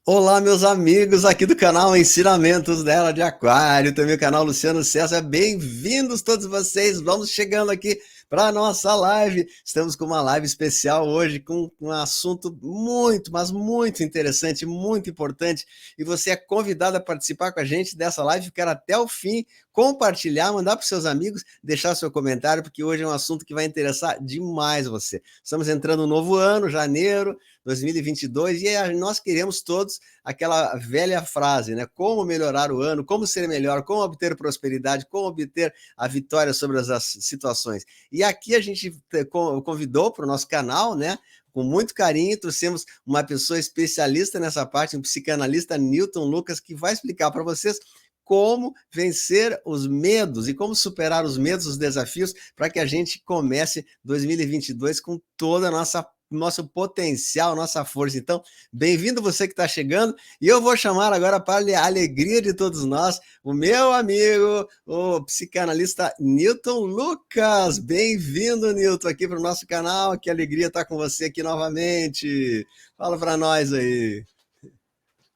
Olá, meus amigos aqui do canal Ensinamentos dela de Aquário, também o canal Luciano César. Bem-vindos todos vocês. Vamos chegando aqui para a nossa live. Estamos com uma live especial hoje com um assunto muito, mas muito interessante, muito importante. E você é convidado a participar com a gente dessa live, ficar até o fim, compartilhar, mandar para os seus amigos, deixar seu comentário, porque hoje é um assunto que vai interessar demais você. Estamos entrando no novo ano, janeiro 2022, e nós queremos todos aquela velha frase, né? Como melhorar o ano, como ser melhor, como obter prosperidade, como obter a vitória sobre as situações. E aqui a gente convidou para o nosso canal, né? Com muito carinho, trouxemos uma pessoa especialista nessa parte, um psicanalista, Newton Lucas, que vai explicar para vocês como vencer os medos e como superar os medos, os desafios, para que a gente comece 2022 com toda a nosso potencial, nossa força. Então, bem-vindo você que está chegando, e eu vou chamar agora para a alegria de todos nós, o meu amigo, o psicanalista Newton Lucas. Bem-vindo, Newton, aqui para o nosso canal, que alegria estar com você aqui novamente. Fala para nós aí.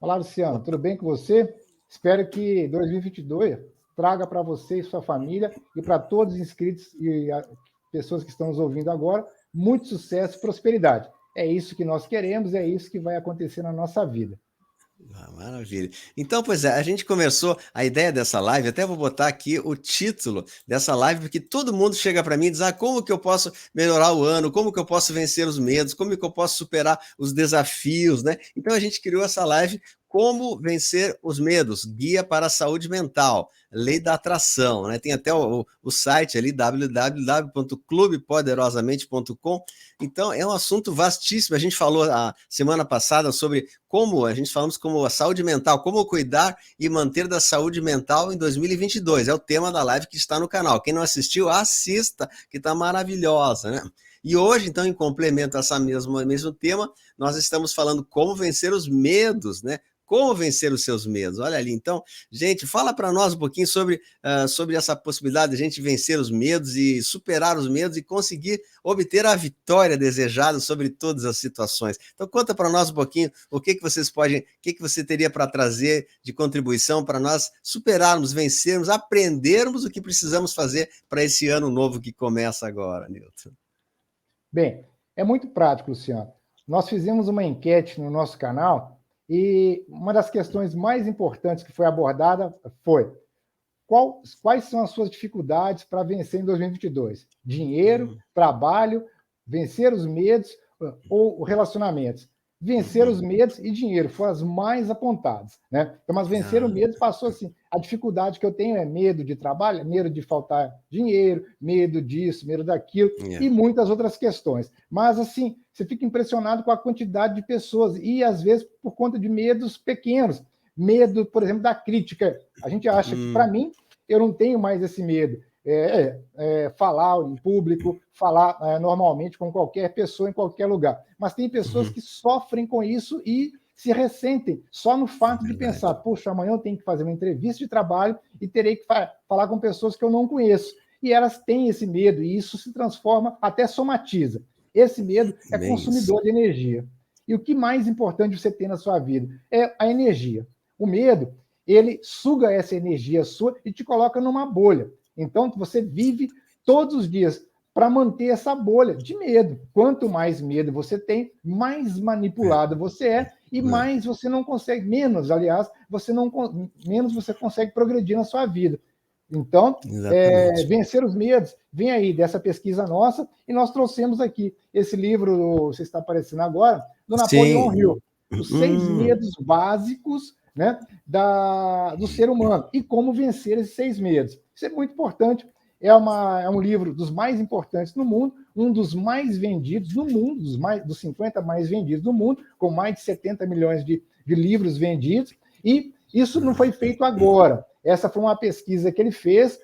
Olá, Luciano, tudo bem com você? Espero que 2022 traga para você e sua família e para todos os inscritos e pessoas que estão nos ouvindo agora, muito sucesso e prosperidade. É isso que nós queremos, é isso que vai acontecer na nossa vida. Maravilha. Então, pois é, a gente começou a ideia dessa live, até vou botar aqui o título dessa live, porque todo mundo chega para mim e diz, como que eu posso melhorar o ano, como que eu posso vencer os medos, como que eu posso superar os desafios, né? Então a gente criou essa live, Como Vencer os Medos, Guia para a Saúde Mental, Lei da Atração, né? Tem até o site ali, www.clubepoderosamente.com. Então, é um assunto vastíssimo. A gente falou a semana passada sobre falamos como a saúde mental, como cuidar e manter da saúde mental em 2022. É o tema da live que está no canal. Quem não assistiu, assista, que está maravilhosa, né? E hoje, então, em complemento a esse mesmo tema, nós estamos falando como vencer os medos, né? Como vencer os seus medos? Olha ali, então, gente, fala para nós um pouquinho sobre essa possibilidade de a gente vencer os medos e superar os medos e conseguir obter a vitória desejada sobre todas as situações. Então, conta para nós um pouquinho o que você teria para trazer de contribuição para nós superarmos, vencermos, aprendermos o que precisamos fazer para esse ano novo que começa agora, Newton. Bem, é muito prático, Luciano. Nós fizemos uma enquete no nosso canal e uma das questões mais importantes que foi abordada foi quais são as suas dificuldades para vencer em 2022? Dinheiro, trabalho, vencer os medos ou relacionamentos? Vencer os medos e dinheiro foram as mais apontadas, né? Então, mas vencer o medo passou assim. A dificuldade que eu tenho é medo de trabalho, medo de faltar dinheiro, medo disso, medo daquilo, e muitas outras questões. Mas, assim, você fica impressionado com a quantidade de pessoas, e às vezes por conta de medos pequenos. Medo, por exemplo, da crítica. A gente acha que, para mim, eu não tenho mais esse medo. Falar em público, falar normalmente com qualquer pessoa em qualquer lugar. Mas tem pessoas que sofrem com isso e se ressentem só no fato de pensar, poxa, amanhã eu tenho que fazer uma entrevista de trabalho e terei que falar com pessoas que eu não conheço. E elas têm esse medo, e isso se transforma, até somatiza. Esse medo é consumidor de energia. E o que mais importante você tem na sua vida é a energia. O medo, ele suga essa energia sua e te coloca numa bolha. Então, você vive todos os dias para manter essa bolha de medo. Quanto mais medo você tem, mais manipulado você é e mais você não consegue, menos, aliás, menos você consegue progredir na sua vida. Então, vencer os medos, vem aí dessa pesquisa nossa, e nós trouxemos aqui esse livro, você está aparecendo agora, do Napoleon Hill, os 6 medos básicos, né, do ser humano e como vencer esses 6 medos. Isso é muito importante. É um livro dos mais importantes no mundo, um dos mais vendidos no mundo, dos 50 mais vendidos do mundo, com mais de 70 milhões de livros vendidos. E isso não foi feito agora. Essa foi uma pesquisa que ele fez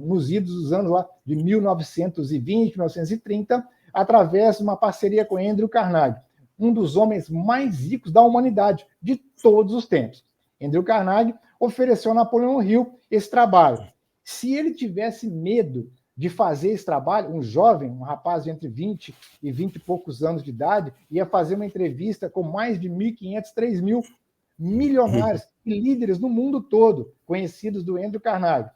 nos idos dos anos lá de 1920, 1930, através de uma parceria com Andrew Carnegie, um dos homens mais ricos da humanidade de todos os tempos. Andrew Carnegie ofereceu a Napoleon Hill esse trabalho. Se ele tivesse medo de fazer esse trabalho, um jovem, um rapaz de entre 20 e 20 e poucos anos de idade, ia fazer uma entrevista com mais de 1.500, 3.000 milionários e líderes no mundo todo, conhecidos do Andrew Carnegie.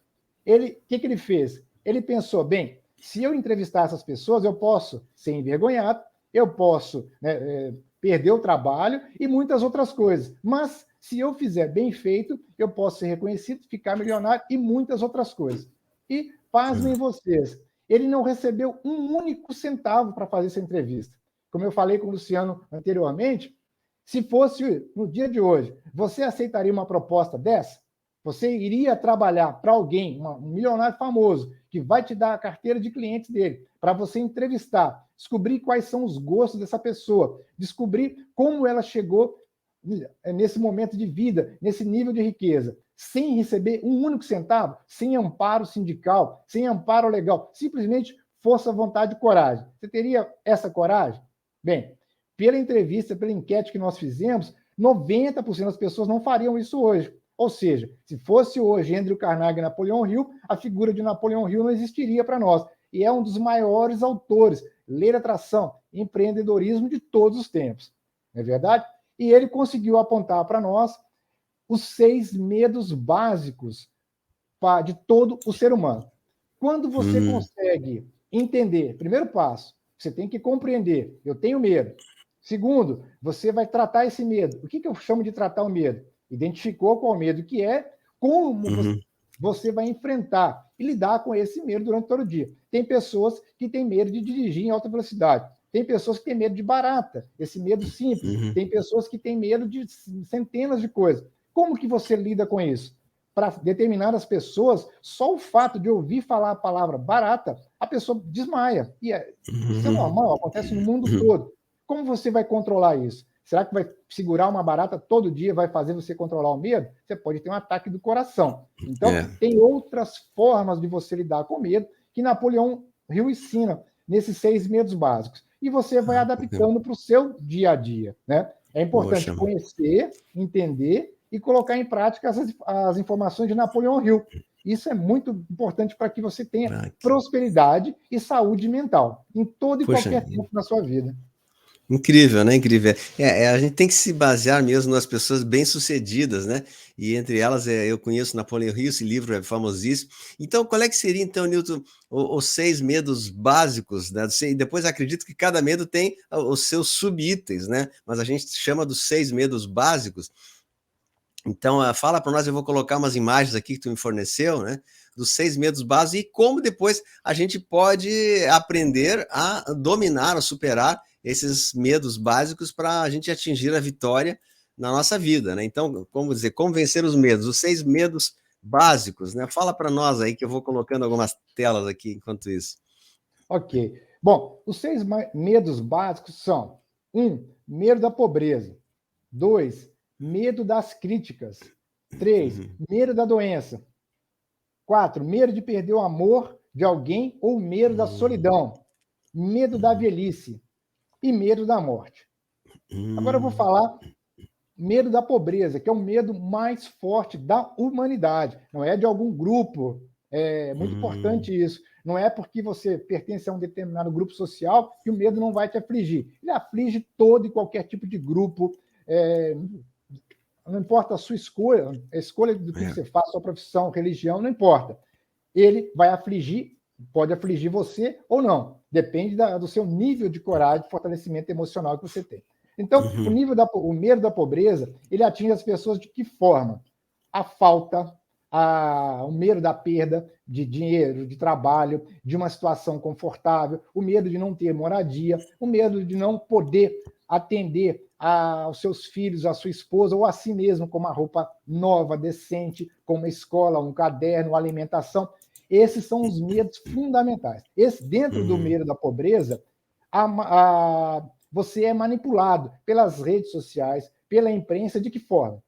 O que ele fez? Ele pensou, bem, se eu entrevistar essas pessoas, eu posso ser envergonhado, eu posso, né, perder o trabalho e muitas outras coisas. Mas, se eu fizer bem feito, eu posso ser reconhecido, ficar milionário e muitas outras coisas. E, pasmem vocês, ele não recebeu um único centavo para fazer essa entrevista. Como eu falei com o Luciano anteriormente, se fosse no dia de hoje, você aceitaria uma proposta dessa? Você iria trabalhar para alguém, um milionário famoso, que vai te dar a carteira de clientes dele, para você entrevistar, descobrir quais são os gostos dessa pessoa, descobrir como ela chegou nesse momento de vida, nesse nível de riqueza, sem receber um único centavo, sem amparo sindical, sem amparo legal, simplesmente força, vontade e coragem. Você teria essa coragem? Bem, pela entrevista, pela enquete que nós fizemos, 90% das pessoas não fariam isso hoje. Ou seja, se fosse hoje Andrew Carnegie e Napoleão Hill, a figura de Napoleão Hill não existiria para nós. E é um dos maiores autores, lei da atração, empreendedorismo de todos os tempos. Não é verdade? E ele conseguiu apontar para nós os 6 medos básicos de todo o ser humano. Quando você consegue entender, primeiro passo, você tem que compreender, eu tenho medo. Segundo, você vai tratar esse medo. O que eu chamo de tratar o medo? Identificou qual medo que é, como você vai enfrentar e lidar com esse medo durante todo o dia. Tem pessoas que têm medo de dirigir em alta velocidade. Tem pessoas que têm medo de barata, esse medo simples. Tem pessoas que têm medo de centenas de coisas. Como que você lida com isso? Para determinadas pessoas, só o fato de ouvir falar a palavra barata, a pessoa desmaia. E isso é normal, acontece no mundo todo. Como você vai controlar isso? Será que vai segurar uma barata todo dia, vai fazer você controlar o medo? Você pode ter um ataque do coração. Então, tem outras formas de você lidar com o medo que Napoleão Hill ensina nesses 6 medos básicos. E você vai adaptando para o seu dia a dia. Né? É importante conhecer, entender e colocar em prática as informações de Napoleão Hill. Isso é muito importante para que você tenha prosperidade e saúde mental em todo e qualquer tempo na sua vida. Incrível, né? Incrível. A gente tem que se basear mesmo nas pessoas bem-sucedidas, né? E entre elas, eu conheço Napoleão Hill, esse livro é famosíssimo. Então, qual é que seria, então, Newton, os 6 medos básicos, né? Depois, acredito que cada medo tem os seus subitens, né? Mas a gente chama dos 6 medos básicos. Então, fala para nós, eu vou colocar umas imagens aqui que tu me forneceu, né? Dos 6 medos básicos e como depois a gente pode aprender a dominar, a superar esses medos básicos para a gente atingir a vitória na nossa vida, né? Então, como dizer, como vencer os medos? Os 6 medos básicos, né? Fala para nós aí que eu vou colocando algumas telas aqui enquanto isso. Ok. Bom, os 6 medos básicos são: 1, medo da pobreza. 2, medo das críticas. 3, medo da doença. 4, medo de perder o amor de alguém ou medo da solidão. Medo da velhice. E medo da morte. Agora eu vou falar medo da pobreza, que é o medo mais forte da humanidade. Não é de algum grupo. É muito importante isso. Não é porque você pertence a um determinado grupo social que o medo não vai te afligir. Ele aflige todo e qualquer tipo de grupo. Não importa a sua escolha, a escolha do que você faz, sua profissão, religião, não importa. Ele vai afligir, pode afligir você ou não. Depende do seu nível de coragem, de fortalecimento emocional que você tem. Então, o medo da pobreza, ele atinge as pessoas de que forma? A falta, o medo da perda de dinheiro, de trabalho, de uma situação confortável, o medo de não ter moradia, o medo de não poder atender aos seus filhos, à sua esposa, ou a si mesmo, com uma roupa nova, decente, com uma escola, um caderno, uma alimentação. Esses são os medos fundamentais. Dentro do medo da pobreza, você é manipulado pelas redes sociais, pela imprensa, de que forma?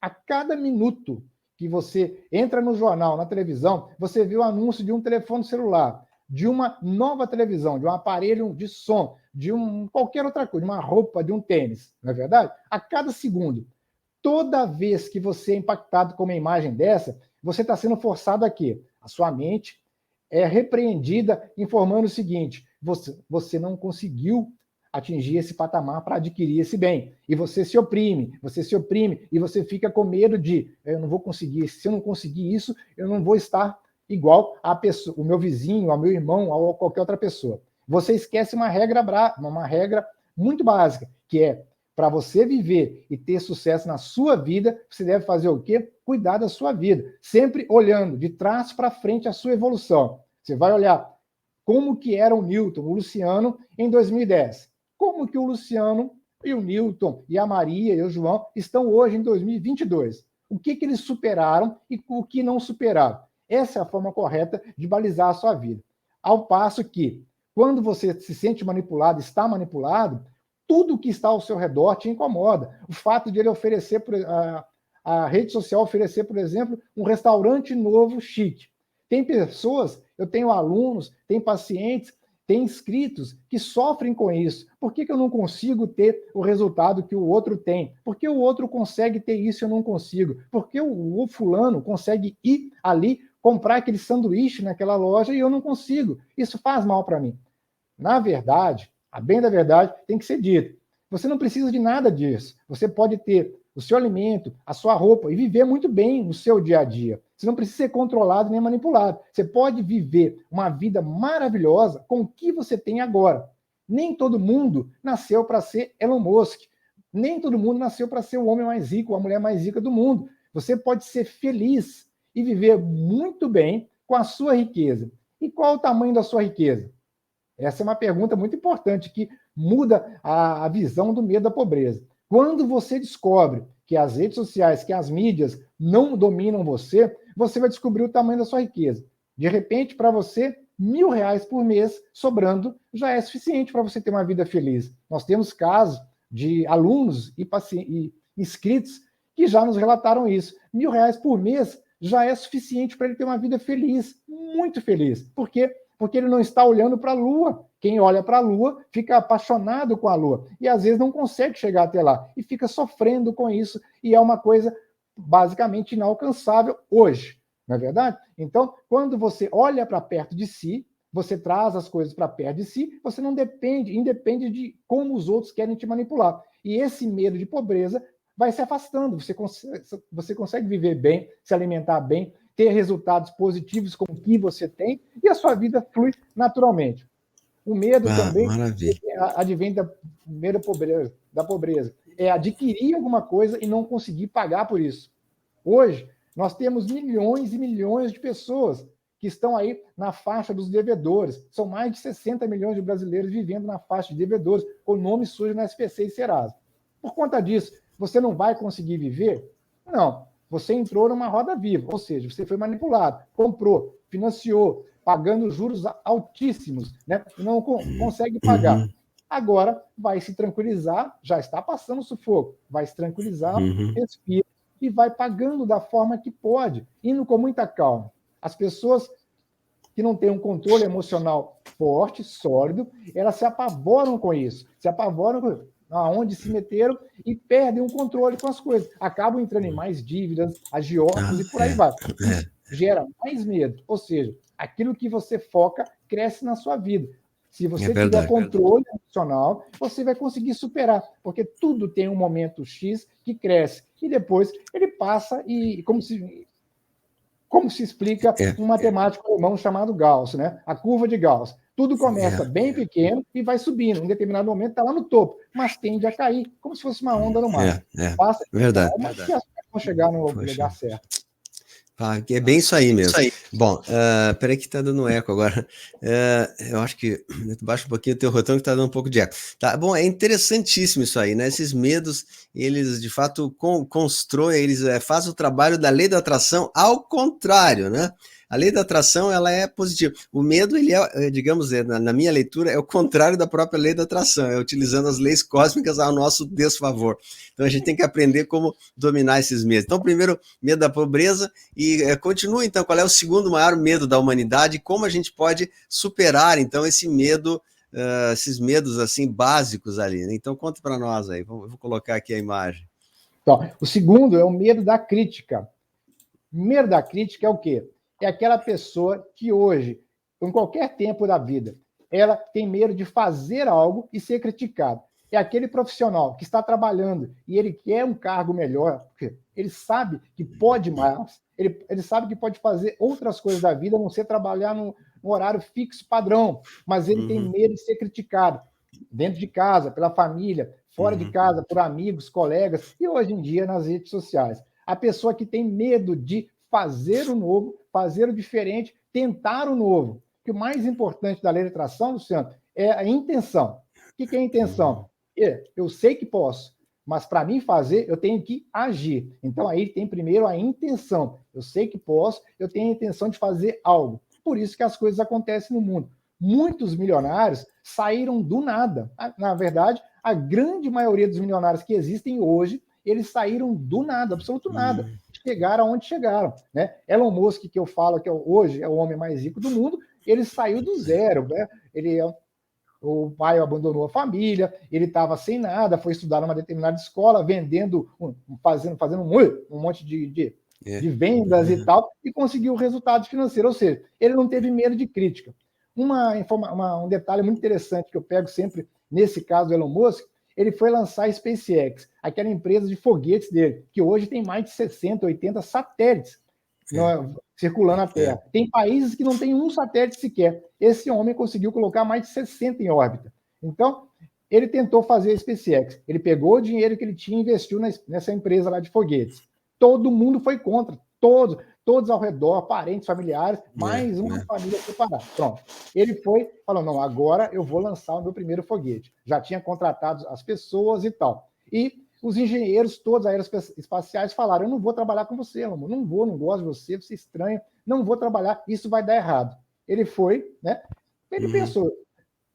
A cada minuto que você entra no jornal, na televisão, você vê o anúncio de um telefone celular, de uma nova televisão, de um aparelho de som, de qualquer outra coisa, de uma roupa, de um tênis, não é verdade? A cada segundo. Toda vez que você é impactado com uma imagem dessa, você está sendo forçado a quê? A sua mente é repreendida informando o seguinte: você não conseguiu atingir esse patamar para adquirir esse bem. E você se oprime, e você fica com medo de, eu não vou conseguir, se eu não conseguir isso, eu não vou estar igual a pessoa, o meu vizinho, ao meu irmão, ou a qualquer outra pessoa. Você esquece uma regra muito básica, que é, para você viver e ter sucesso na sua vida, você deve fazer o quê? Cuidar da sua vida, sempre olhando de trás para frente a sua evolução. Você vai olhar como que era o Newton, o Luciano, em 2010. Como que o Luciano e o Newton e a Maria e o João estão hoje em 2022. O que eles superaram e o que não superaram. Essa é a forma correta de balizar a sua vida. Ao passo que, quando você se sente manipulado, está manipulado, tudo que está ao seu redor te incomoda. O fato de ele oferecer, a rede social oferecer, por exemplo, um restaurante novo chique. Tem pessoas, eu tenho alunos, tem pacientes, tem inscritos que sofrem com isso. Por que eu não consigo ter o resultado que o outro tem? Por que o outro consegue ter isso e eu não consigo? Por que o fulano consegue ir ali comprar aquele sanduíche naquela loja e eu não consigo? Isso faz mal para mim. Na verdade, a bem da verdade, tem que ser dito. Você não precisa de nada disso. Você pode ter o seu alimento, a sua roupa e viver muito bem no seu dia a dia. Você não precisa ser controlado nem manipulado. Você pode viver uma vida maravilhosa com o que você tem agora. Nem todo mundo nasceu para ser Elon Musk. Nem todo mundo nasceu para ser o homem mais rico, a mulher mais rica do mundo. Você pode ser feliz e viver muito bem com a sua riqueza. E qual o tamanho da sua riqueza? Essa é uma pergunta muito importante que muda a visão do medo da pobreza. Quando você descobre que as redes sociais, que as mídias não dominam você, você vai descobrir o tamanho da sua riqueza. De repente, para você, R$ 1.000 por mês sobrando já é suficiente para você ter uma vida feliz. Nós temos casos de alunos e inscritos que já nos relataram isso. R$ 1.000 por mês já é suficiente para ele ter uma vida feliz, muito feliz. Por quê? Porque ele não está olhando para a Lua. Quem olha para a Lua fica apaixonado com a Lua e às vezes não consegue chegar até lá e fica sofrendo com isso e é uma coisa basicamente inalcançável hoje, não é verdade? Então, quando você olha para perto de si, você traz as coisas para perto de si, você não independe de como os outros querem te manipular. E esse medo de pobreza vai se afastando, você consegue viver bem, se alimentar bem, ter resultados positivos com o que você tem e a sua vida flui naturalmente. O medo também advém da pobreza. É adquirir alguma coisa e não conseguir pagar por isso. Hoje, nós temos milhões e milhões de pessoas que estão aí na faixa dos devedores. São mais de 60 milhões de brasileiros vivendo na faixa de devedores, com nome sujo no SPC e Serasa. Por conta disso, você não vai conseguir viver? Não. Você entrou numa roda viva, ou seja, você foi manipulado, comprou, financiou, pagando juros altíssimos, né? E não consegue pagar. Agora vai se tranquilizar, já está passando sufoco, vai se tranquilizar, respira e vai pagando da forma que pode, indo com muita calma. As pessoas que não têm um controle emocional forte, sólido, elas se apavoram com isso, aonde se meteram e perdem o controle com as coisas. Acabam entrando em mais dívidas, agiotas e por aí vai. Isso gera mais medo. Ou seja, aquilo que você foca cresce na sua vida. Se você tiver controle emocional, você vai conseguir superar, porque tudo tem um momento X que cresce e depois ele passa e como se explica um matemático alemão chamado Gauss, né? A curva de Gauss. Tudo começa bem pequeno e vai subindo. Em determinado momento está lá no topo, mas tende a cair, como se fosse uma onda no mar. Passa calma que as coisas vão chegar no lugar certo. É bem isso aí mesmo. Bom, peraí que tá dando eco agora. Eu acho que baixa um pouquinho o teu rotão que tá dando um pouco de eco. Tá, bom, é interessantíssimo isso aí, né? Esses medos, eles de fato constroem, eles fazem o trabalho da lei da atração ao contrário, né? A lei da atração, ela é positiva. O medo, ele é, digamos, na minha leitura, é o contrário da própria lei da atração, é utilizando as leis cósmicas ao nosso desfavor. Então, a gente tem que aprender como dominar esses medos. Então, primeiro, medo da pobreza, e continua, então, qual é o segundo maior medo da humanidade e como a gente pode superar, então, esse medo, esses medos, assim, básicos ali, né? Então, conta para nós aí, eu vou colocar aqui a imagem. Então, o segundo é o medo da crítica. O medo da crítica é o quê? É aquela pessoa que hoje em qualquer tempo da vida, ela tem medo de fazer algo e ser criticado. É aquele profissional que está trabalhando e ele quer um cargo melhor, porque ele sabe que pode mais, ele sabe que pode fazer outras coisas da vida, a não ser trabalhar no horário fixo padrão, mas ele tem medo de ser criticado dentro de casa, pela família, fora de casa, por amigos, colegas e hoje em dia nas redes sociais. A pessoa que tem medo de fazer o novo, fazer o diferente, tentar o novo. Que o mais importante da lei de atração, Luciano, é a intenção. O que é a intenção? Eu sei que posso, mas para mim fazer, eu tenho que agir. Então, aí tem primeiro a intenção. Eu sei que posso, eu tenho a intenção de fazer algo. Por isso que as coisas acontecem no mundo. Muitos milionários saíram do nada. Na verdade, a grande maioria dos milionários que existem hoje, eles saíram do nada, absoluto nada. Chegaram aonde chegaram. Né? Elon Musk, que eu falo que hoje é o homem mais rico do mundo, ele saiu do zero. Né? O pai abandonou a família, ele estava sem nada, foi estudar numa determinada escola, vendendo, fazendo um monte de vendas e tal, e conseguiu o resultado financeiro. Ou seja, ele não teve medo de crítica. Um detalhe muito interessante que eu pego sempre nesse caso do Elon Musk, ele foi lançar a SpaceX, aquela empresa de foguetes dele, que hoje tem mais de 60, 80 satélites circulando a Terra. Tem países que não tem um satélite sequer. Esse homem conseguiu colocar mais de 60 em órbita. Então, ele tentou fazer a SpaceX. Ele pegou o dinheiro que ele tinha e investiu nessa empresa lá de foguetes. Todo mundo foi contra. Todos ao redor, parentes, familiares, mais uma família separada. Pronto. Ele foi, falou, não, agora eu vou lançar o meu primeiro foguete. Já tinha contratado as pessoas e tal. E os engenheiros, todos aeroespaciais, falaram, eu não vou trabalhar com você, amor. Não gosto de você, você é estranho, não vou trabalhar, isso vai dar errado. Ele foi, né? Ele pensou,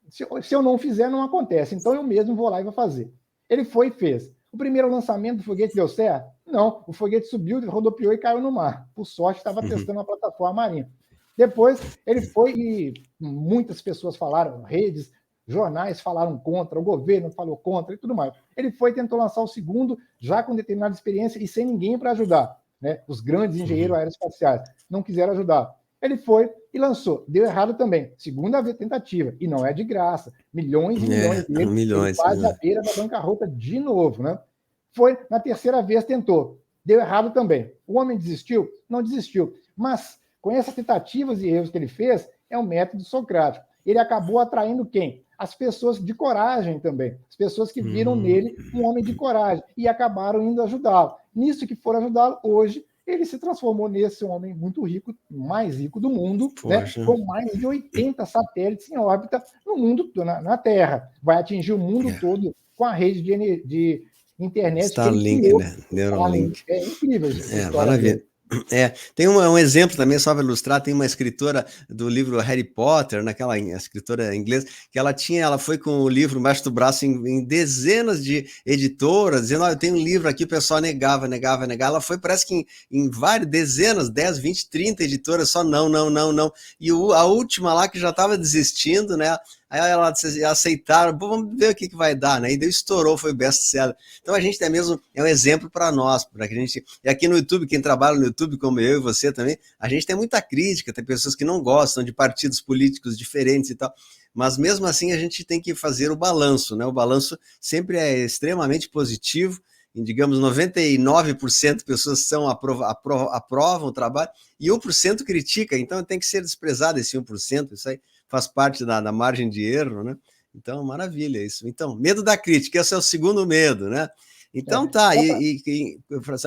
se eu não fizer, não acontece, então eu mesmo vou lá e vou fazer. Ele foi e fez. O primeiro lançamento do foguete deu certo? Não, o foguete subiu, rodopiou e caiu no mar. Por sorte, estava testando uma plataforma marinha. Depois, ele foi e muitas pessoas falaram, redes, jornais falaram contra, o governo falou contra e tudo mais. Ele foi e tentou lançar o segundo, já com determinada experiência e sem ninguém para ajudar. Né? Os grandes engenheiros aeroespaciais não quiseram ajudar. Ele foi e lançou. Deu errado também. Segunda tentativa. E não é de graça. Milhões e milhões dele. Ele quase à beira da bancarrota de novo. Né? Foi, na terceira vez, tentou. Deu errado também. O homem desistiu? Não desistiu. Mas, com essas tentativas e erros que ele fez, é um método socrático. Ele acabou atraindo quem? As pessoas de coragem também. As pessoas que viram nele um homem de coragem e acabaram indo ajudá-lo. Nisso que foram ajudá-lo, hoje, ele se transformou nesse homem muito rico, mais rico do mundo, né, com mais de 80 satélites em órbita no mundo, na Terra. Vai atingir o mundo todo com a rede de internet. Starlink, né? Neuralink. É incrível. Maravilha. Tem um exemplo também, só para ilustrar, tem uma escritora do livro Harry Potter, naquela escritora inglesa, que ela foi com o livro embaixo do braço em dezenas de editoras, dizendo, eu tenho um livro aqui, o pessoal negava, ela foi, parece que em várias, dezenas, 10, 20, 30 editoras, só não, e a última lá que já estava desistindo, né, aí ela aceitaram, vamos ver o que vai dar, né? E estourou, foi best-seller. Então a gente é um exemplo para nós, para que a gente. E aqui no YouTube, quem trabalha no YouTube, como eu e você também, a gente tem muita crítica, tem pessoas que não gostam de partidos políticos diferentes e tal. Mas mesmo assim a gente tem que fazer o balanço, né? O balanço sempre é extremamente positivo. Em, digamos, 99% de pessoas aprovam o trabalho e 1% critica, então tem que ser desprezado esse 1%, isso aí faz parte da margem de erro, né? Então, maravilha isso. Então, medo da crítica, esse é o segundo medo, né? Então, tá,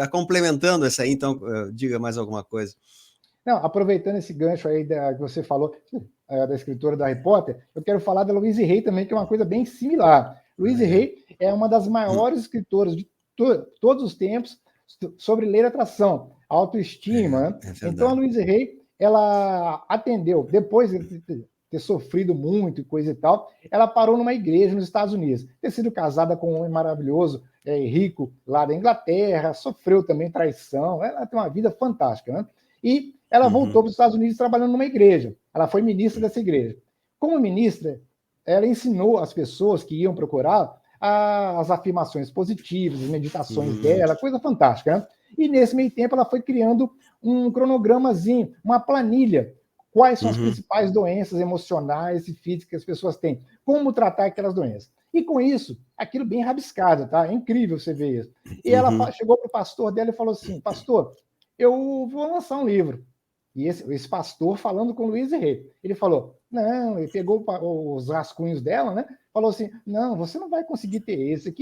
complementando essa aí, então, diga mais alguma coisa. Não, aproveitando esse gancho aí que você falou, da escritora da Harry Potter, eu quero falar da Louise Hay também, que é uma coisa bem similar. Louise Hay é uma das maiores escritoras de todos os tempos sobre lei da atração, autoestima. Né? Então, a Louise Hay, ela atendeu, depois de ter sofrido muito e coisa e tal, ela parou numa igreja nos Estados Unidos, ter sido casada com um homem maravilhoso, rico, lá da Inglaterra, sofreu também traição, ela tem uma vida fantástica, né? E ela voltou para os Estados Unidos trabalhando numa igreja, ela foi ministra dessa igreja. Como ministra, ela ensinou as pessoas que iam procurar as afirmações positivas, as meditações dela, coisa fantástica, né? E nesse meio tempo ela foi criando um cronogramazinho, uma planilha, Quais são as principais doenças emocionais e físicas que as pessoas têm? Como tratar aquelas doenças? E com isso, aquilo bem rabiscado, tá? É incrível você ver isso. E ela chegou para o pastor dela e falou assim: pastor, eu vou lançar um livro. E esse pastor falando com Luiz Rey. Ele falou: não, ele pegou os rascunhos dela, né? Falou assim: não, você não vai conseguir ter esse.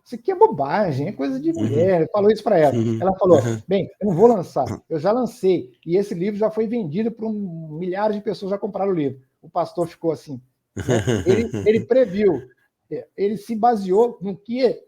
Isso aqui é bobagem, é coisa de mulher. Ele falou isso para ela. Ela falou: bem, eu não vou lançar, eu já lancei. E esse livro já foi vendido para milhares de pessoas já compraram o livro. O pastor ficou assim. Né? Ele previu, ele se baseou no que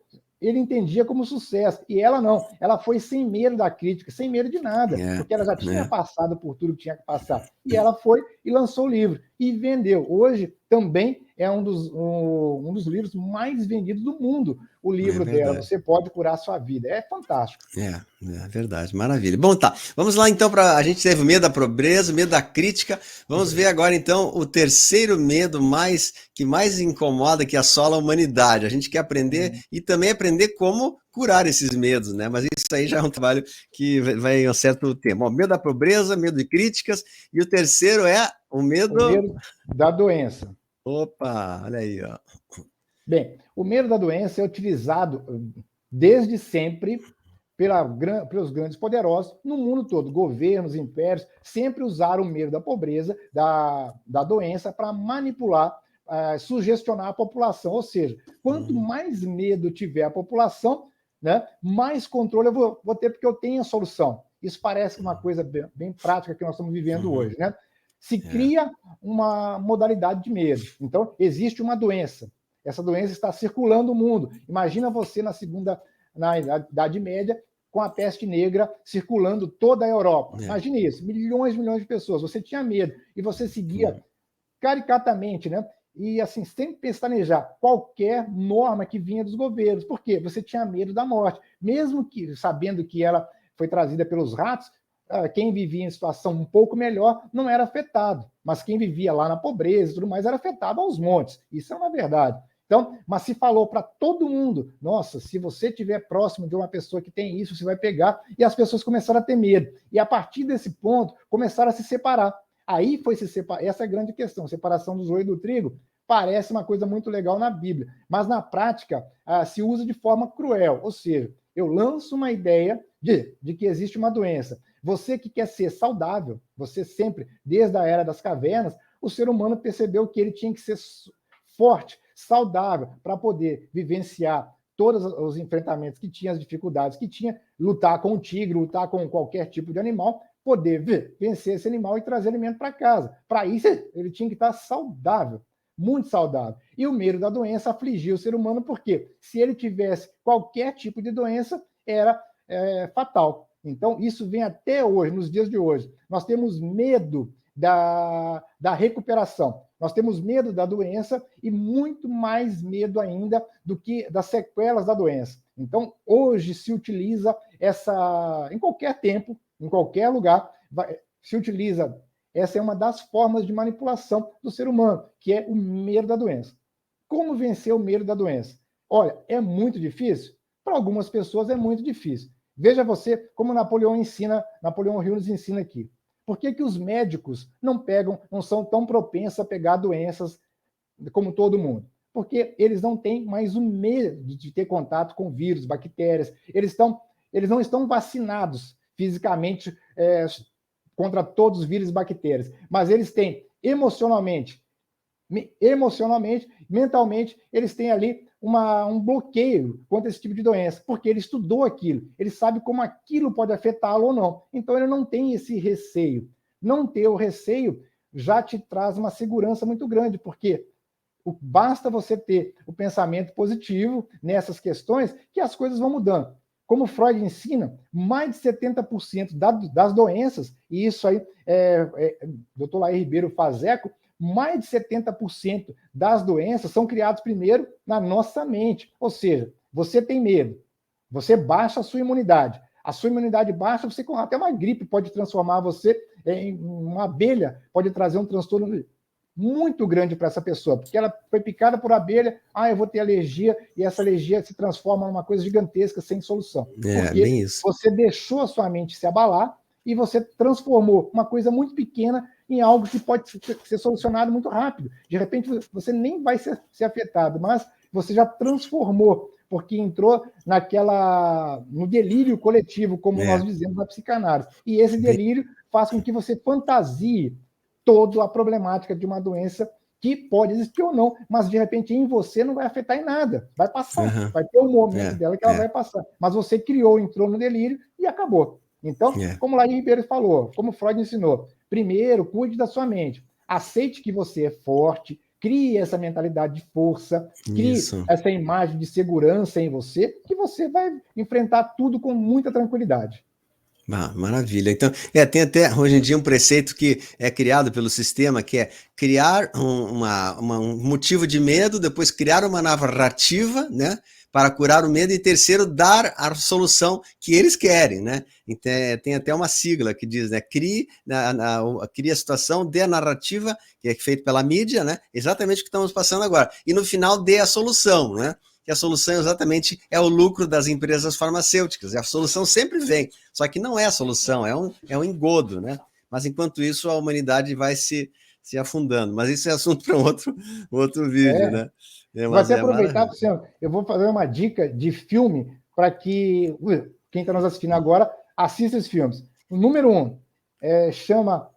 ele entendia como sucesso. E ela não. Ela foi sem medo da crítica, sem medo de nada, porque ela já tinha passado por tudo que tinha que passar. E ela foi e lançou o livro. E vendeu. Hoje também é um dos livros mais vendidos do mundo, o livro dela. Você pode curar a sua vida. É fantástico. É verdade, maravilha. Bom, tá. Vamos lá então para a gente teve o medo da pobreza, o medo da crítica. Vamos ver agora então o terceiro medo que mais incomoda, que assola a humanidade. A gente quer aprender e também aprender como curar esses medos, né? Mas isso aí já é um trabalho que vai em um certo tempo. Ó, medo da pobreza, medo de críticas, e o terceiro é o medo da doença. Opa, olha aí, ó. Bem, o medo da doença é utilizado desde sempre pelos grandes poderosos no mundo todo. Governos, impérios, sempre usaram o medo da pobreza, da doença, para manipular, sugestionar a população. Ou seja, quanto mais medo tiver a população, né, mais controle eu vou ter, porque eu tenho a solução. Isso parece uma coisa bem prática que nós estamos vivendo hoje, né? Se cria uma modalidade de medo. Então, existe uma doença. Essa doença está circulando o mundo. Imagina você na Idade Média, com a peste negra circulando toda a Europa. Imagine isso, milhões e milhões de pessoas. Você tinha medo e você seguia caricatamente, né? E assim, sem pestanejar qualquer norma que vinha dos governos. Por quê? Você tinha medo da morte. Mesmo que sabendo que ela foi trazida pelos ratos, quem vivia em situação um pouco melhor não era afetado, mas quem vivia lá na pobreza e tudo mais era afetado aos montes. Isso é uma verdade. Então, mas se falou para todo mundo: nossa, se você estiver próximo de uma pessoa que tem isso, você vai pegar, e as pessoas começaram a ter medo. E a partir desse ponto, começaram a se separar. Aí foi se separar. Essa é a grande questão, separação do joio e do trigo. Parece uma coisa muito legal na Bíblia, mas na prática se usa de forma cruel. Ou seja, eu lanço uma ideia de que existe uma doença. Você que quer ser saudável, você sempre, desde a era das cavernas, o ser humano percebeu que ele tinha que ser forte, saudável, para poder vivenciar todos os enfrentamentos que tinha, as dificuldades que tinha, lutar com o tigre, lutar com qualquer tipo de animal, poder vencer esse animal e trazer alimento para casa. Para isso, ele tinha que estar saudável, muito saudável. E o medo da doença afligiu o ser humano, porque se ele tivesse qualquer tipo de doença, era fatal. Então, isso vem até hoje, nos dias de hoje. Nós temos medo da recuperação. Nós temos medo da doença e muito mais medo ainda do que das sequelas da doença. Então, hoje se utiliza em qualquer tempo, em qualquer lugar, se utiliza. Essa é uma das formas de manipulação do ser humano, que é o medo da doença. Como vencer o medo da doença? Olha, é muito difícil? Para algumas pessoas é muito difícil. Veja você como Napoleão Hill nos ensina aqui. Por que os médicos não são tão propensos a pegar doenças como todo mundo? Porque eles não têm mais o medo de ter contato com vírus, bactérias. Eles não estão vacinados fisicamente contra todos os vírus e bactérias, mas eles têm emocionalmente, mentalmente, eles têm ali um bloqueio contra esse tipo de doença, porque ele estudou aquilo, ele sabe como aquilo pode afetá-lo ou não. Então, ele não tem esse receio. Não ter o receio já te traz uma segurança muito grande, porque basta você ter o pensamento positivo nessas questões que as coisas vão mudando. Como Freud ensina, mais de 70% das doenças, e isso aí, Dr. Laí Ribeiro faz eco, mais de 70% das doenças são criadas primeiro na nossa mente. Ou seja, você tem medo, você baixa a sua imunidade. A sua imunidade baixa, até uma gripe pode transformar você em uma abelha, pode trazer um transtorno muito grande para essa pessoa, porque ela foi picada por abelha, eu vou ter alergia, e essa alergia se transforma numa coisa gigantesca, sem solução. Porque bem isso. Você deixou a sua mente se abalar e você transformou uma coisa muito pequena em algo que pode ser solucionado muito rápido. De repente, você nem vai ser afetado, mas você já transformou, porque entrou no delírio coletivo, como nós dizemos na psicanálise. E esse delírio faz com que você fantasie toda a problemática de uma doença que pode existir ou não, mas de repente em você não vai afetar em nada. Vai passar, vai ter um momento dela que ela vai passar. Mas você criou, entrou no delírio e acabou. Então, como Laí Ribeiro falou, como Freud ensinou, primeiro, cuide da sua mente. Aceite que você é forte, crie essa mentalidade de força, crie essa imagem de segurança em você, que você vai enfrentar tudo com muita tranquilidade. Maravilha. Então, tem até hoje em dia um preceito que é criado pelo sistema, que é criar um motivo de medo, depois criar uma narrativa, né, para curar o medo, e terceiro, dar a solução que eles querem, né? Então, tem até uma sigla que diz, né, crie a situação, dê a narrativa, que é feito pela mídia, né, exatamente o que estamos passando agora, e no final dê a solução, né? Que a solução exatamente é o lucro das empresas farmacêuticas. A solução sempre vem, só que não é a solução, é um engodo, né? Mas enquanto isso, a humanidade vai se afundando. Mas isso é assunto para um outro vídeo, né? Vou até aproveitar, Luciano, eu vou fazer uma dica de filme para que quem está nos assistindo agora assista esses filmes. O número 1 chama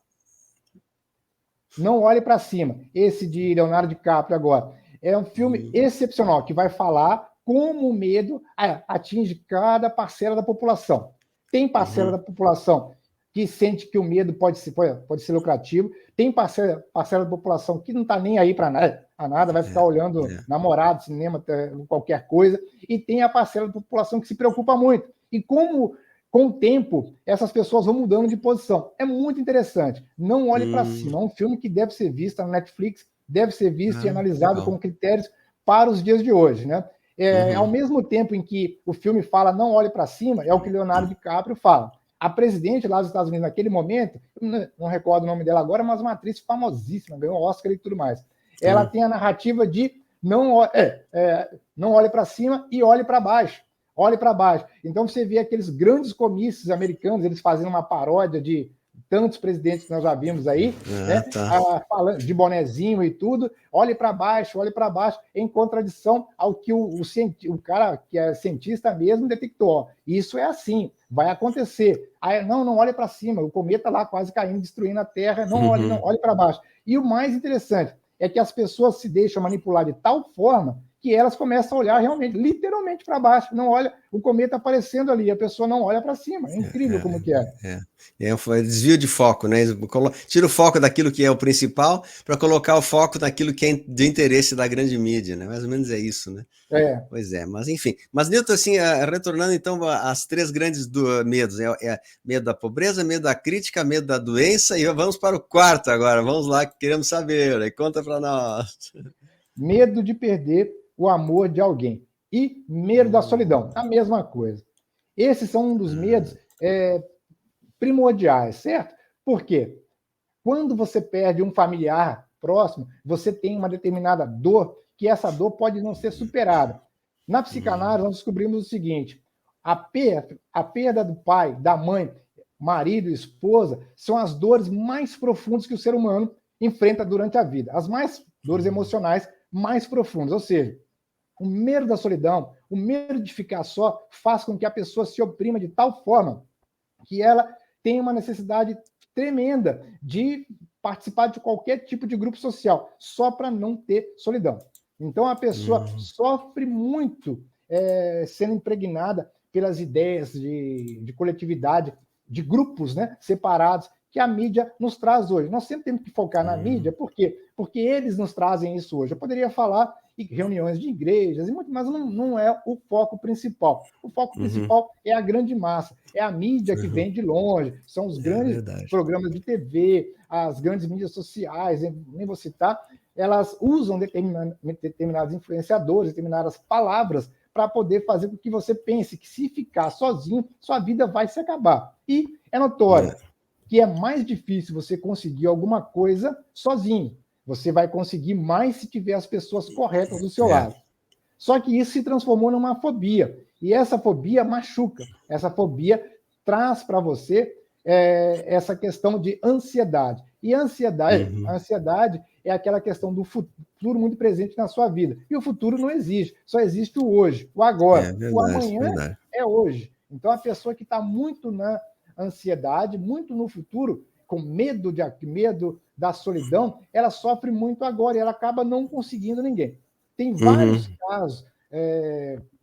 Não Olhe para Cima, esse de Leonardo DiCaprio agora. É um filme excepcional, que vai falar como o medo atinge cada parcela da população. Tem parcela da população que sente que o medo pode ser lucrativo, tem parcela da população que não está nem aí para nada, vai ficar olhando namorado, cinema, qualquer coisa, e tem a parcela da população que se preocupa muito. E como, com o tempo, essas pessoas vão mudando de posição. É muito interessante. Não Olhe para Cima. É um filme que deve ser visto na Netflix, deve ser visto e analisado com critérios para os dias de hoje, né? Ao mesmo tempo em que o filme fala Não Olhe para Cima, é o que Leonardo DiCaprio fala. A presidente lá dos Estados Unidos, naquele momento, não recordo o nome dela agora, mas uma atriz famosíssima, ganhou Oscar e tudo mais. Ela tem a narrativa de não olhe para cima e olhe para baixo. Olhe para baixo. Então você vê aqueles grandes comícios americanos, eles fazendo uma paródia de tantos presidentes que nós já vimos aí, falando de bonezinho e tudo, olhe para baixo, em contradição ao que o cara que é cientista mesmo detectou. Isso é assim, vai acontecer. Aí, não olhe para cima, o cometa lá quase caindo, destruindo a Terra, não olhe para baixo. E o mais interessante é que as pessoas se deixam manipular de tal forma que elas começam a olhar realmente, literalmente para baixo. Não olha, o cometa aparecendo ali, a pessoa não olha para cima. É incrível como que é. Desvio de foco, né? Tira o foco daquilo que é o principal para colocar o foco naquilo que é de interesse da grande mídia, né? Mais ou menos é isso, né? Pois é, mas enfim. Mas, Nilton, assim, retornando então às três grandes medos, medo da pobreza, medo da crítica, medo da doença, e vamos para o quarto agora. Vamos lá, que queremos saber, né? Conta para nós. Medo de perder o amor de alguém e medo da solidão, a mesma coisa. Esses são um dos medos primordiais, certo? Por quê? Quando você perde um familiar próximo, você tem uma determinada dor, que essa dor pode não ser superada. Na psicanálise, nós descobrimos o seguinte: a perda do pai, da mãe, marido, esposa, são as dores mais profundas que o ser humano enfrenta durante a vida. As dores emocionais mais profundas, ou seja, o medo da solidão, o medo de ficar só, faz com que a pessoa se oprima de tal forma que ela tem uma necessidade tremenda de participar de qualquer tipo de grupo social, só para não ter solidão. Então, a pessoa sofre muito sendo impregnada pelas ideias de coletividade, de grupos, né, separados, que a mídia nos traz hoje. Nós sempre temos que focar na mídia, por quê? Porque eles nos trazem isso hoje. Eu poderia falar em reuniões de igrejas, mas não é o foco principal. O foco principal é a grande massa, é a mídia que vem de longe, são os grandes programas de TV, as grandes mídias sociais, nem vou citar, elas usam determinados influenciadores, determinadas palavras para poder fazer com que você pense que se ficar sozinho, sua vida vai se acabar. E é notório que é mais difícil você conseguir alguma coisa sozinho. Você vai conseguir mais se tiver as pessoas corretas do seu lado. Só que isso se transformou numa fobia. E essa fobia machuca. Essa fobia traz para você essa questão de ansiedade. E a ansiedade é aquela questão do futuro muito presente na sua vida. E o futuro não existe, só existe o hoje, o agora. Verdade, O amanhã verdade. é hoje. Então, a pessoa que está muito na ansiedade, muito no futuro, com medo da solidão, ela sofre muito agora e ela acaba não conseguindo ninguém. Tem vários casos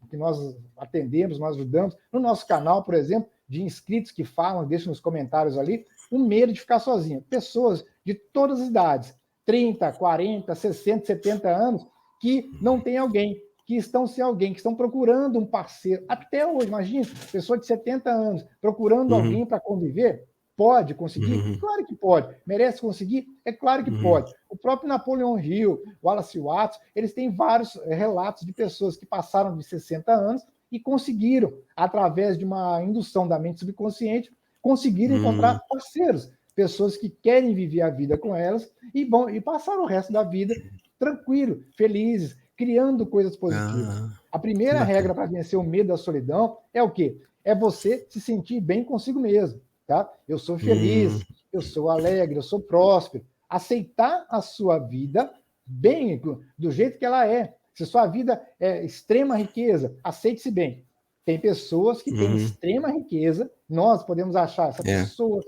que nós atendemos, nós ajudamos. No nosso canal, por exemplo, de inscritos que falam, deixam nos comentários ali, o medo de ficar sozinho. Pessoas de todas as idades, 30, 40, 60, 70 anos, que não tem alguém, que estão sem alguém, que estão procurando um parceiro. Até hoje, imagina, pessoa de 70 anos procurando alguém para conviver. Pode conseguir? Claro que pode. Merece conseguir? É claro que pode. O próprio Napoleon Hill, Wallace Watts, eles têm vários relatos de pessoas que passaram de 60 anos e conseguiram, através de uma indução da mente subconsciente, conseguiram encontrar parceiros, pessoas que querem viver a vida com elas e passar o resto da vida tranquilo, felizes, criando coisas positivas. A primeira regra para vencer o medo da solidão é o quê? É você se sentir bem consigo mesmo. Tá? Eu sou feliz, eu sou alegre, eu sou próspero. Aceitar a sua vida bem, do jeito que ela é. Se sua vida é extrema riqueza, aceite-se bem. Tem pessoas que têm extrema riqueza, nós podemos achar essa pessoa,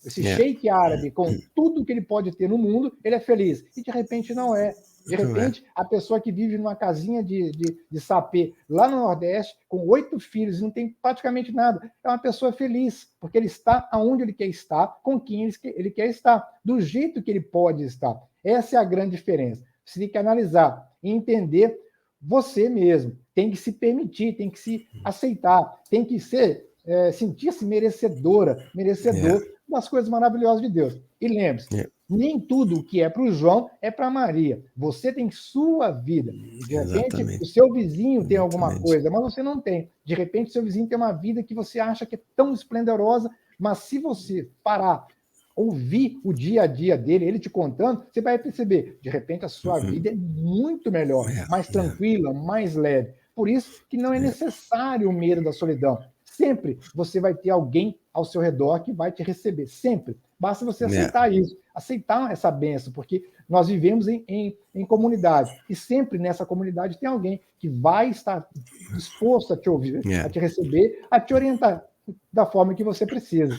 esse sheik árabe, com tudo que ele pode ter no mundo, ele é feliz. E de repente não é. De repente, a pessoa que vive numa casinha de sapê lá no Nordeste, com 8 filhos, não tem praticamente nada, é uma pessoa feliz, porque ele está aonde ele quer estar, com quem ele quer estar, do jeito que ele pode estar. Essa é a grande diferença. Você tem que analisar e entender você mesmo. Tem que se permitir, tem que se aceitar, tem que sentir-se merecedor das coisas maravilhosas de Deus. E lembre-se, nem tudo o que é para o João é para a Maria. Você tem sua vida. De repente, o seu vizinho tem alguma coisa, mas você não tem. De repente, o seu vizinho tem uma vida que você acha que é tão esplendorosa, mas se você parar, ouvir o dia a dia dele, ele te contando, você vai perceber, de repente, a sua vida é muito melhor, mais tranquila, mais leve. Por isso que não é necessário o medo da solidão. Sempre você vai ter alguém ao seu redor que vai te receber. Sempre. Basta você aceitar isso, aceitar essa bênção, porque nós vivemos em comunidade. E sempre nessa comunidade tem alguém que vai estar disposto a te ouvir, a te receber, a te orientar da forma que você precisa.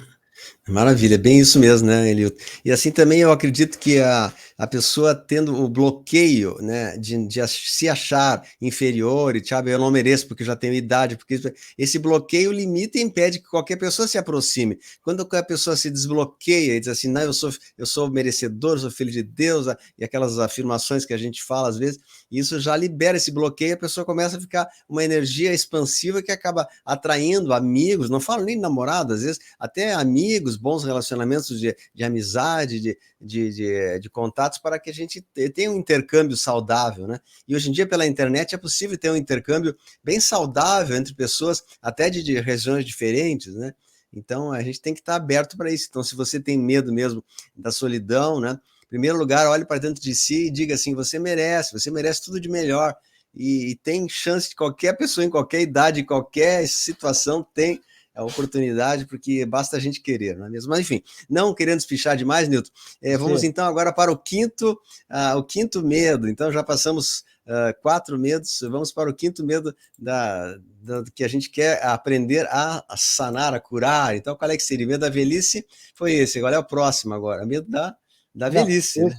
Maravilha, é bem isso mesmo, né, Elilton? E assim também eu acredito que a pessoa tendo o bloqueio, né, de se achar inferior e, sabe, eu não mereço porque já tenho idade, porque esse bloqueio limita e impede que qualquer pessoa se aproxime. Quando a pessoa se desbloqueia e diz assim, não, eu sou merecedor, eu sou filho de Deus, e aquelas afirmações que a gente fala às vezes, isso já libera esse bloqueio, a pessoa começa a ficar uma energia expansiva que acaba atraindo amigos, não falo nem namorado, às vezes até amigos, bons relacionamentos de amizade, de contatos, para que a gente tenha um intercâmbio saudável, né? E hoje em dia, pela internet, é possível ter um intercâmbio bem saudável entre pessoas, até de regiões diferentes, né? Então, a gente tem que estar aberto para isso. Então, se você tem medo mesmo da solidão, né? Em primeiro lugar, olhe para dentro de si e diga assim, você merece tudo de melhor. E tem chance de qualquer pessoa, em qualquer idade, em qualquer situação, tem a oportunidade, porque basta a gente querer, não é mesmo? Mas, enfim, não querendo espichar demais, Nilton, vamos então agora para o quinto medo. Então, já passamos 4 medos, vamos para o quinto medo que a gente quer aprender a sanar, a curar. Então, qual é que seria? Medo da velhice foi esse, agora é o próximo agora, medo da velhice, né?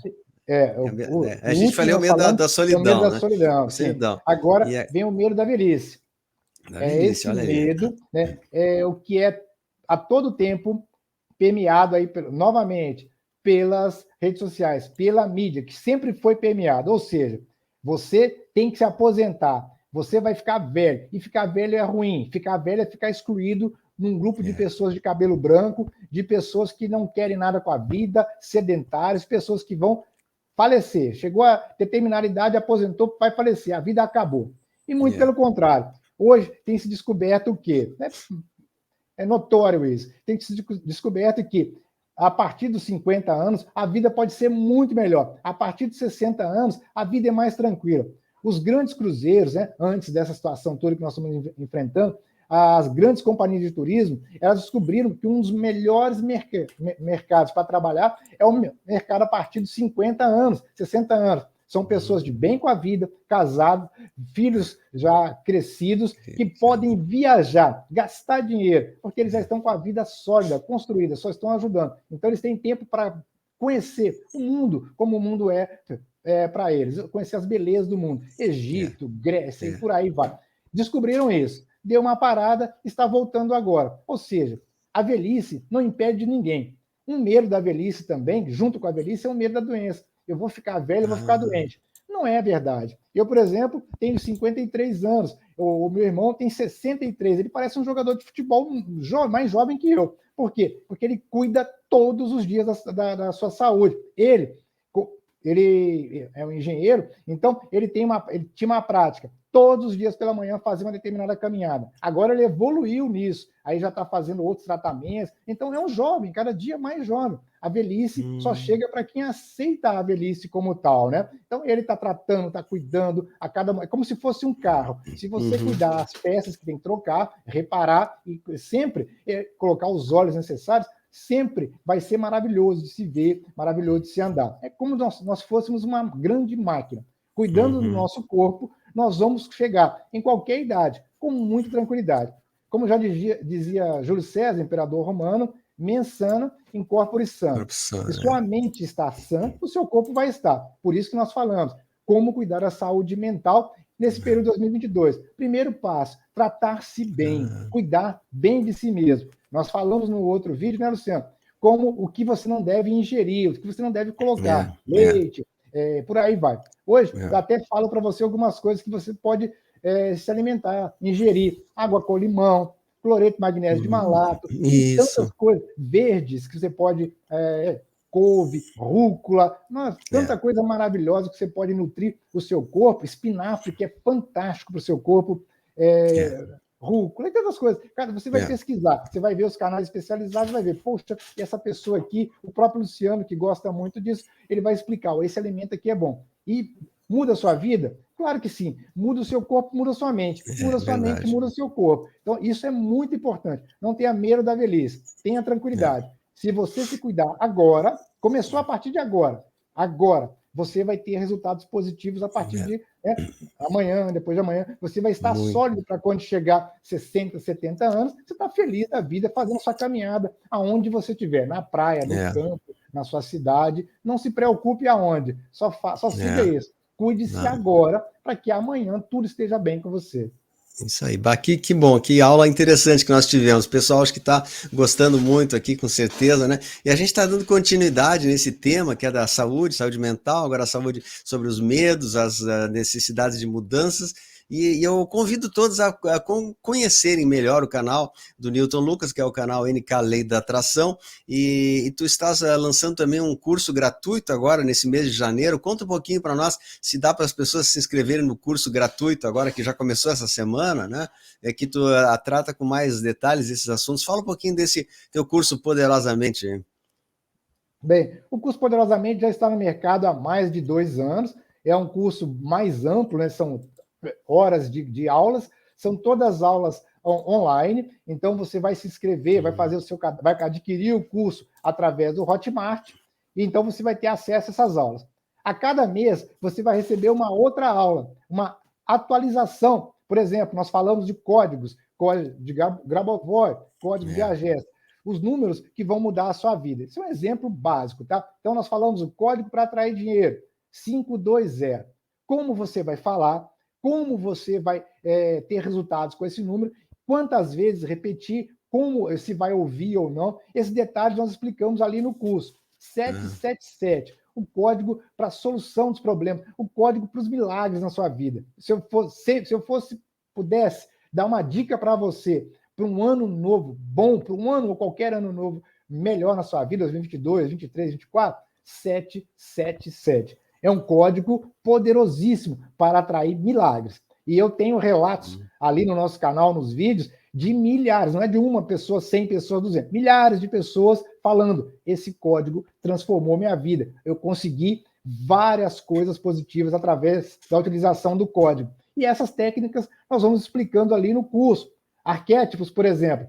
A gente falou o medo da solidão, o medo da né? solidão, sim. Agora vem o medo da velhice. Esse medo, né, é o que é a todo tempo permeado aí, novamente, pelas redes sociais, pela mídia, que sempre foi permeado. Ou seja, você tem que se aposentar, você vai ficar velho, e ficar velho é ruim, ficar velho é ficar excluído num grupo de pessoas de cabelo branco, de pessoas que não querem nada com a vida, sedentários, pessoas que vão falecer. Chegou a determinada idade, aposentou, vai falecer, a vida acabou. E muito pelo contrário. Hoje tem se descoberto o quê? É notório isso. Tem se descoberto que, a partir dos 50 anos, a vida pode ser muito melhor. A partir dos 60 anos, a vida é mais tranquila. Os grandes cruzeiros, né, antes dessa situação toda que nós estamos enfrentando, as grandes companhias de turismo, elas descobriram que um dos melhores mercados para trabalhar é o mercado a partir de 50 anos, 60 anos. São pessoas de bem com a vida, casados, filhos já crescidos, que podem viajar, gastar dinheiro, porque eles já estão com a vida sólida, construída, só estão ajudando. Então, eles têm tempo para conhecer o mundo, como o mundo é para eles, conhecer as belezas do mundo. Egito, Grécia e por aí vai. Descobriram isso. Deu uma parada, está voltando agora. Ou seja, a velhice não impede ninguém. Um medo da velhice também, junto com a velhice, é um medo da doença. Eu vou ficar velho, eu vou ficar doente. Não é verdade. Eu, por exemplo, tenho 53 anos. O meu irmão tem 63. Ele parece um jogador de futebol mais jovem que eu. Por quê? Porque ele cuida todos os dias da sua saúde. Ele é um engenheiro, então ele tinha uma prática. Todos os dias pela manhã fazer uma determinada caminhada. Agora ele evoluiu nisso. Aí já está fazendo outros tratamentos. Então é um jovem, cada dia mais jovem. A velhice só chega para quem aceita a velhice como tal, né? Então ele está tratando, está cuidando, é como se fosse um carro. Se você cuidar das peças que tem que trocar, reparar e sempre colocar os óleos necessários, sempre vai ser maravilhoso de se ver, maravilhoso de se andar. É como nós fôssemos uma grande máquina. Cuidando do nosso corpo, nós vamos chegar em qualquer idade, com muita tranquilidade. Como já dizia Júlio César, imperador romano, mens sana in corpore sano. Se sua mente está sã, o seu corpo vai estar. Por isso que nós falamos, como cuidar da saúde mental nesse período de 2022. Primeiro passo, tratar-se bem, cuidar bem de si mesmo. Nós falamos no outro vídeo, né, Luciano? Como o que você não deve ingerir, o que você não deve colocar. Leite, por aí vai. Hoje, eu até falo para você algumas coisas que você pode se alimentar, ingerir. Água com limão, cloreto de magnésio de malato, e tantas coisas verdes que você pode... couve, rúcula, tanta coisa maravilhosa que você pode nutrir o seu corpo, espinafre, que é fantástico para o seu corpo, rúcula e tantas coisas. Cara, você vai pesquisar, você vai ver os canais especializados, vai ver, poxa, essa pessoa aqui, o próprio Luciano, que gosta muito disso, ele vai explicar, esse alimento aqui é bom. E muda a sua vida? Claro que sim. Muda o seu corpo, muda a sua mente. Muda a sua mente, muda o seu corpo. Então, isso é muito importante. Não tenha medo da velhice. Tenha tranquilidade. Se você se cuidar agora, começou a partir de agora, você vai ter resultados positivos a partir de amanhã, depois de amanhã. Você vai estar sólido para quando chegar 60, 70 anos, você está feliz da vida, fazendo sua caminhada aonde você estiver, na praia, no campo, na sua cidade. Não se preocupe aonde, só siga isso. Cuide-se agora para que amanhã tudo esteja bem com você. Isso aí, Baqui, que bom, que aula interessante que nós tivemos. O pessoal acho que está gostando muito aqui, com certeza, né? E a gente está dando continuidade nesse tema que é da saúde, saúde mental, agora a saúde sobre os medos, as necessidades de mudanças. E eu convido todos a conhecerem melhor o canal do Newton Lucas, que é o canal NK Lei da Atração, e tu estás lançando também um curso gratuito agora, nesse mês de janeiro. Conta um pouquinho para nós, se dá para as pessoas se inscreverem no curso gratuito agora, que já começou essa semana, né? Que tu trata com mais detalhes esses assuntos. Fala um pouquinho desse teu curso Poderosamente. Bem, o curso Poderosamente já está no mercado há mais de 2 anos, é um curso mais amplo, né? São horas de aulas, são todas aulas online, então você vai se inscrever, vai adquirir o curso através do Hotmart, e então você vai ter acesso a essas aulas. A cada mês, você vai receber uma outra aula, uma atualização. Por exemplo, nós falamos de código de Grabovoi, código de AGES, os números que vão mudar a sua vida. Isso é um exemplo básico, tá? Então, nós falamos o código para atrair dinheiro, 520. Como você vai falar, como você vai ter resultados com esse número, quantas vezes repetir, como se vai ouvir ou não. Esses detalhes nós explicamos ali no curso. 777, o código para a solução dos problemas, o código para os milagres na sua vida. Se eu pudesse dar uma dica para você, para um ano novo bom, para um ano ou qualquer ano novo melhor na sua vida, 2022, 2023, 2024, 777. É um código poderosíssimo para atrair milagres. E eu tenho relatos ali no nosso canal, nos vídeos, de milhares, não é de uma pessoa, 100 pessoas, 200, milhares de pessoas falando, esse código transformou minha vida. Eu consegui várias coisas positivas através da utilização do código. E essas técnicas nós vamos explicando ali no curso. Arquétipos, por exemplo.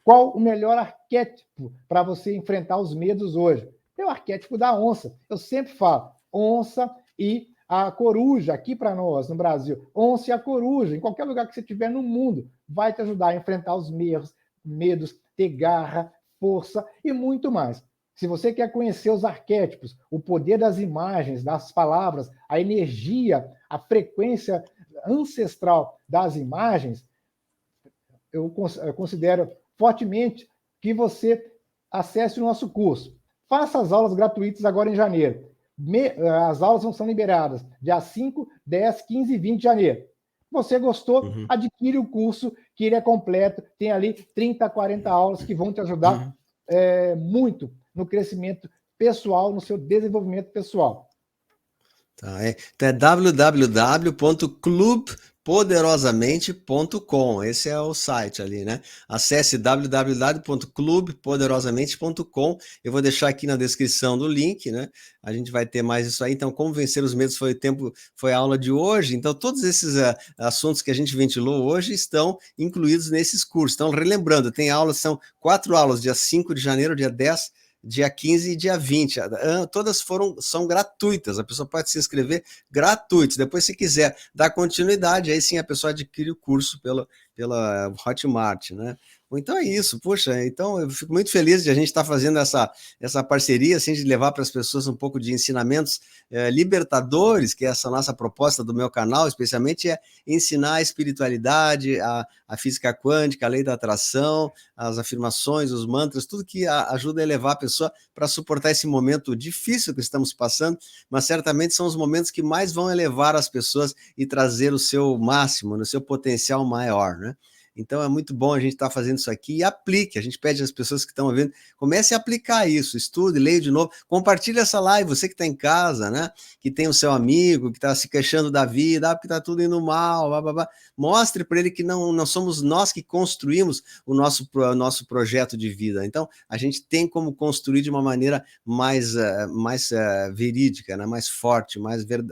Qual o melhor arquétipo para você enfrentar os medos hoje? É o arquétipo da onça. Eu sempre falo, onça e a coruja, aqui para nós, no Brasil. Onça e a coruja, em qualquer lugar que você estiver no mundo, vai te ajudar a enfrentar os medos, ter garra, força e muito mais. Se você quer conhecer os arquétipos, o poder das imagens, das palavras, a energia, a frequência ancestral das imagens, eu considero fortemente que você acesse o nosso curso. Faça as aulas gratuitas agora em janeiro. As aulas são liberadas dia 5, 10, 15 e 20 de janeiro. Você gostou? Adquire o curso, que ele é completo. Tem ali 30, 40 aulas que vão te ajudar muito no crescimento pessoal, no seu desenvolvimento pessoal. Tá, então é www.clubpoderosamente.com. Esse é o site ali, né? Acesse www.clubpoderosamente.com. Eu vou deixar aqui na descrição do link, né? A gente vai ter mais isso aí. Então, como vencer os medos foi a aula de hoje. Então, todos esses assuntos que a gente ventilou hoje estão incluídos nesses cursos. Então, relembrando, tem aulas, são 4 aulas, dia 5 de janeiro, dia 10, dia 15 e dia 20. Todas são gratuitas, a pessoa pode se inscrever gratuitos. Depois, se quiser dar continuidade, aí sim a pessoa adquire o curso pela Hotmart, né? Então é isso, poxa, então eu fico muito feliz de a gente estar fazendo essa parceria, assim, de levar para as pessoas um pouco de ensinamentos libertadores, que é essa nossa proposta do meu canal, especialmente é ensinar a espiritualidade, a física quântica, a lei da atração, as afirmações, os mantras, tudo que ajuda a elevar a pessoa para suportar esse momento difícil que estamos passando, mas certamente são os momentos que mais vão elevar as pessoas e trazer o seu máximo, no seu potencial maior, né? Então é muito bom a gente estar fazendo isso aqui e aplique. A gente pede às pessoas que estão ouvindo, comece a aplicar isso, estude, leia de novo, compartilhe essa live, você que está em casa, né? Que tem o seu amigo, que está se queixando da vida, porque está tudo indo mal, blá, blá, blá. Mostre para ele que não somos nós que construímos o nosso projeto de vida. Então a gente tem como construir de uma maneira mais verídica, né? Mais forte,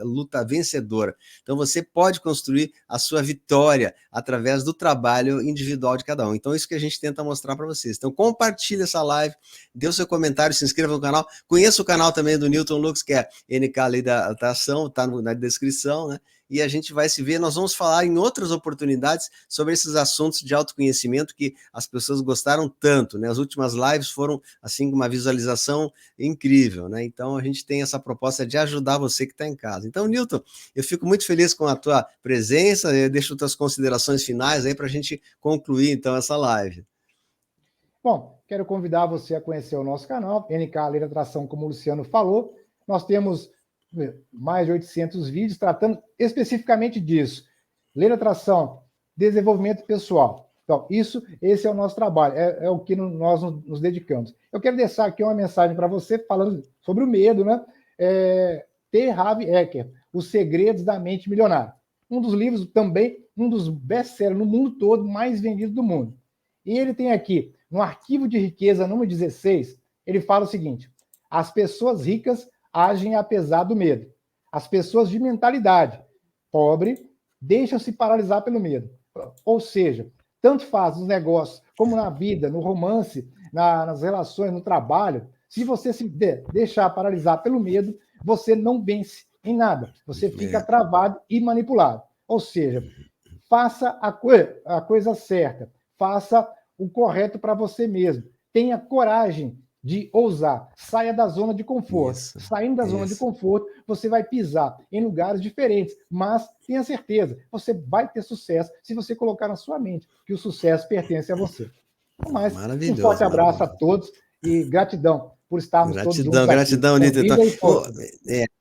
luta vencedora. Então você pode construir a sua vitória através do trabalho individual de cada um. Então, isso que a gente tenta mostrar para vocês. Então, compartilhe essa live, dê o seu comentário, se inscreva no canal, conheça o canal também do Newton Lux, que é NK Lei da Atração, está na descrição, né? E a gente vai se ver, nós vamos falar em outras oportunidades sobre esses assuntos de autoconhecimento que as pessoas gostaram tanto, né? As últimas lives foram, assim, uma visualização incrível, né? Então, a gente tem essa proposta de ajudar você que está em casa. Então, Newton, eu fico muito feliz com a tua presença, eu deixo tuas considerações finais aí para a gente concluir, então, essa live. Bom, quero convidar você a conhecer o nosso canal, NK Lei da Atração, como o Luciano falou. Nós temos mais de 800 vídeos tratando especificamente disso. Lei da Atração, desenvolvimento pessoal. Então, esse é o nosso trabalho, é o que nós nos dedicamos. Eu quero deixar aqui uma mensagem para você falando sobre o medo, né? T. Harv Eker, Os Segredos da Mente Milionária. Um dos livros também, um dos best-sellers no mundo todo, mais vendidos do mundo. E ele tem aqui, no Arquivo de Riqueza, número 16, ele fala o seguinte: as pessoas ricas agem apesar do medo. As pessoas de mentalidade pobre deixam-se paralisar pelo medo. Ou seja, tanto faz nos negócios, como na vida, no romance, nas relações, no trabalho, se você se deixar paralisar pelo medo, você não vence em nada. Você fica travado e manipulado. Ou seja, faça a coisa certa. Faça o correto para você mesmo. Tenha coragem de ousar. Saia da zona de conforto. Saindo da zona de conforto, você vai pisar em lugares diferentes, mas tenha certeza, você vai ter sucesso se você colocar na sua mente que o sucesso pertence a você. Então, mais, um forte abraço a todos e gratidão por estarmos todos juntos aqui. Gratidão, Nito.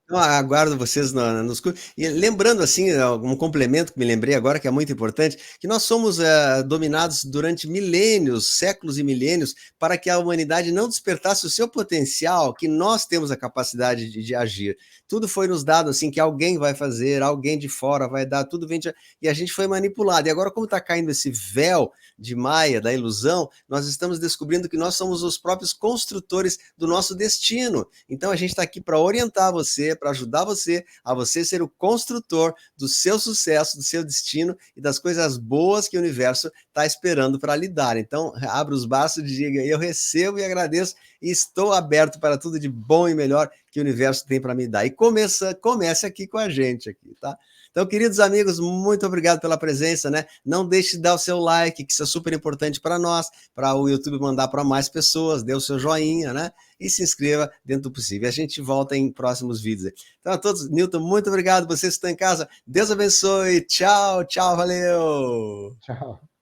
Então, aguardo vocês nos cursos. E lembrando, assim, um complemento que me lembrei agora, que é muito importante, que nós somos dominados durante milênios, séculos e milênios, para que a humanidade não despertasse o seu potencial, que nós temos a capacidade de agir. Tudo foi nos dado, assim, que alguém vai fazer, alguém de fora vai dar, tudo vem e a gente foi manipulado. E agora, como está caindo esse véu de Maia, da ilusão, nós estamos descobrindo que nós somos os próprios construtores do nosso destino. Então, a gente está aqui para orientar você, para ajudar você a você ser o construtor do seu sucesso, do seu destino e das coisas boas que o universo está esperando para lhe dar. Então, abra os braços e diga: eu recebo e agradeço e estou aberto para tudo de bom e melhor que o universo tem para me dar. E comece aqui com a gente, aqui, tá? Então, queridos amigos, muito obrigado pela presença, né? Não deixe de dar o seu like, que isso é super importante para nós, para o YouTube mandar para mais pessoas, dê o seu joinha, né? E se inscreva dentro do possível. A gente volta em próximos vídeos. Então, a todos, Newton, muito obrigado. Vocês que estão em casa, Deus abençoe. Tchau, tchau, valeu. Tchau.